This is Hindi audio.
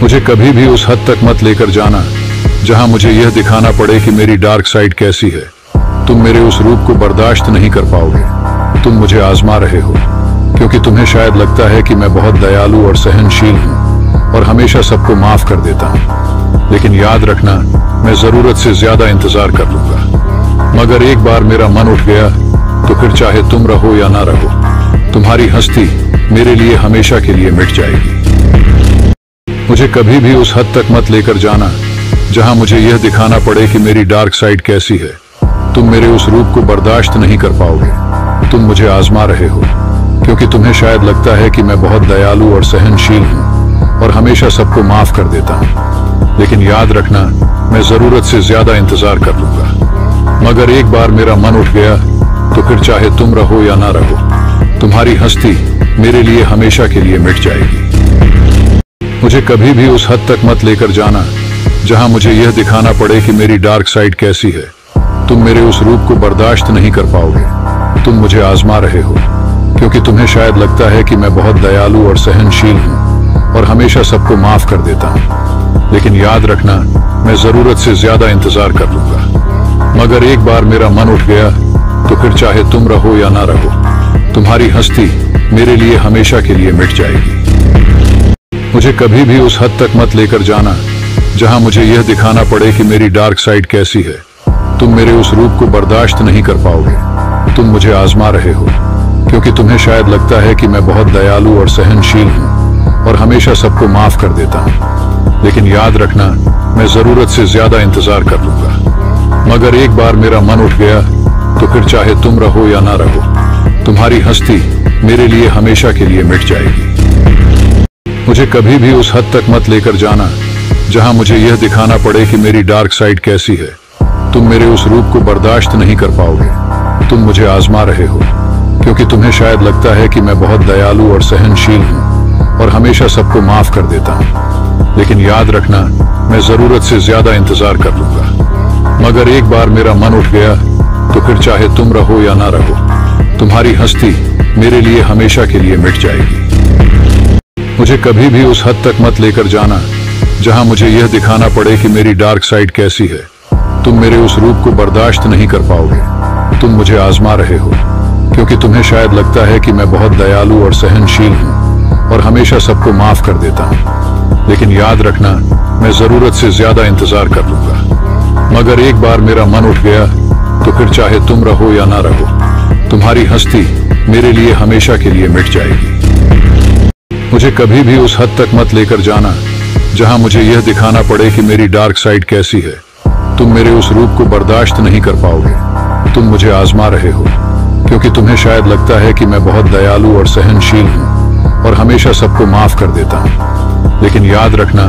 मुझे कभी भी उस हद तक मत लेकर जाना जहां मुझे यह दिखाना पड़े कि मेरी डार्क साइड कैसी है। तुम मेरे उस रूप को बर्दाश्त नहीं कर पाओगे। तुम मुझे आजमा रहे हो क्योंकि तुम्हें शायद लगता है कि मैं बहुत दयालु और सहनशील हूं और हमेशा सबको माफ कर देता हूं। लेकिन याद रखना, मैं जरूरत से ज्यादा इंतजार कर लूंगा। मगर एक बार मेरा मन उठ गया तो फिर चाहे तुम रहो या ना रहो, तुम्हारी हस्ती मेरे लिए हमेशा के लिए मिट जाएगी। मुझे कभी भी उस हद तक मत लेकर जाना जहां मुझे यह दिखाना पड़े कि मेरी डार्क साइड कैसी है। तुम मेरे उस रूप को बर्दाश्त नहीं कर पाओगे। तुम मुझे आजमा रहे हो क्योंकि तुम्हें शायद लगता है कि मैं बहुत दयालु और सहनशील हूं और हमेशा सबको माफ कर देता हूं। लेकिन याद रखना, मैं जरूरत से ज्यादा इंतजार कर लूंगा। मगर एक बार मेरा मन उठ गया तो फिर चाहे तुम रहो या ना रहो, तुम्हारी हस्ती मेरे लिए हमेशा के लिए मिट जाएगी। मुझे कभी भी उस हद तक मत लेकर जाना जहां मुझे यह दिखाना पड़े कि मेरी डार्क साइड कैसी है। तुम मेरे उस रूप को बर्दाश्त नहीं कर पाओगे। तुम मुझे आजमा रहे हो क्योंकि तुम्हें शायद लगता है कि मैं बहुत दयालु और सहनशील हूं और हमेशा सबको माफ कर देता हूं। लेकिन याद रखना, मैं जरूरत से ज्यादा इंतजार कर लूंगा। मगर एक बार मेरा मन उठ गया तो फिर चाहे तुम रहो या ना रहो, तुम्हारी हस्ती मेरे लिए हमेशा के लिए मिट जाएगी। मुझे कभी भी उस हद तक मत लेकर जाना जहां मुझे यह दिखाना पड़े कि मेरी डार्क साइड कैसी है। तुम मेरे उस रूप को बर्दाश्त नहीं कर पाओगे। तुम मुझे आजमा रहे हो क्योंकि तुम्हें शायद लगता है कि मैं बहुत दयालु और सहनशील हूं और हमेशा सबको माफ कर देता हूं। लेकिन याद रखना, मैं जरूरत से ज्यादा इंतजार कर लूंगा। मगर एक बार मेरा मन उठ गया तो फिर चाहे तुम रहो या ना रहो, तुम्हारी हस्ती मेरे लिए हमेशा के लिए मिट जाएगी। मुझे कभी भी उस हद तक मत लेकर जाना जहां मुझे यह दिखाना पड़े कि मेरी डार्क साइड कैसी है। तुम मेरे उस रूप को बर्दाश्त नहीं कर पाओगे। तुम मुझे आजमा रहे हो क्योंकि तुम्हें शायद लगता है कि मैं बहुत दयालु और सहनशील हूं और हमेशा सबको माफ कर देता हूं। लेकिन याद रखना, मैं जरूरत से ज्यादा इंतजार कर लूंगा। मगर एक बार मेरा मन उठ गया तो फिर चाहे तुम रहो या ना रहो, तुम्हारी हस्ती मेरे लिए हमेशा के लिए मिट जाएगी। मुझे कभी भी उस हद तक मत लेकर जाना जहां मुझे यह दिखाना पड़े कि मेरी डार्क साइड कैसी है। तुम मेरे उस रूप को बर्दाश्त नहीं कर पाओगे। तुम मुझे आजमा रहे हो क्योंकि तुम्हें शायद लगता है कि मैं बहुत दयालु और सहनशील हूं और हमेशा सबको माफ कर देता हूं। लेकिन याद रखना, मैं जरूरत से ज्यादा इंतजार कर लूंगा। मगर एक बार मेरा मन उठ गया तो फिर चाहे तुम रहो या ना रहो, तुम्हारी हस्ती मेरे लिए हमेशा के लिए मिट जाएगी। मुझे कभी भी उस हद तक मत लेकर जाना जहां मुझे यह दिखाना पड़े कि मेरी डार्क साइड कैसी है। तुम मेरे उस रूप को बर्दाश्त नहीं कर पाओगे। तुम मुझे आजमा रहे हो क्योंकि तुम्हें शायद लगता है कि मैं बहुत दयालु और सहनशील हूं और हमेशा सबको माफ कर देता हूं। लेकिन याद रखना,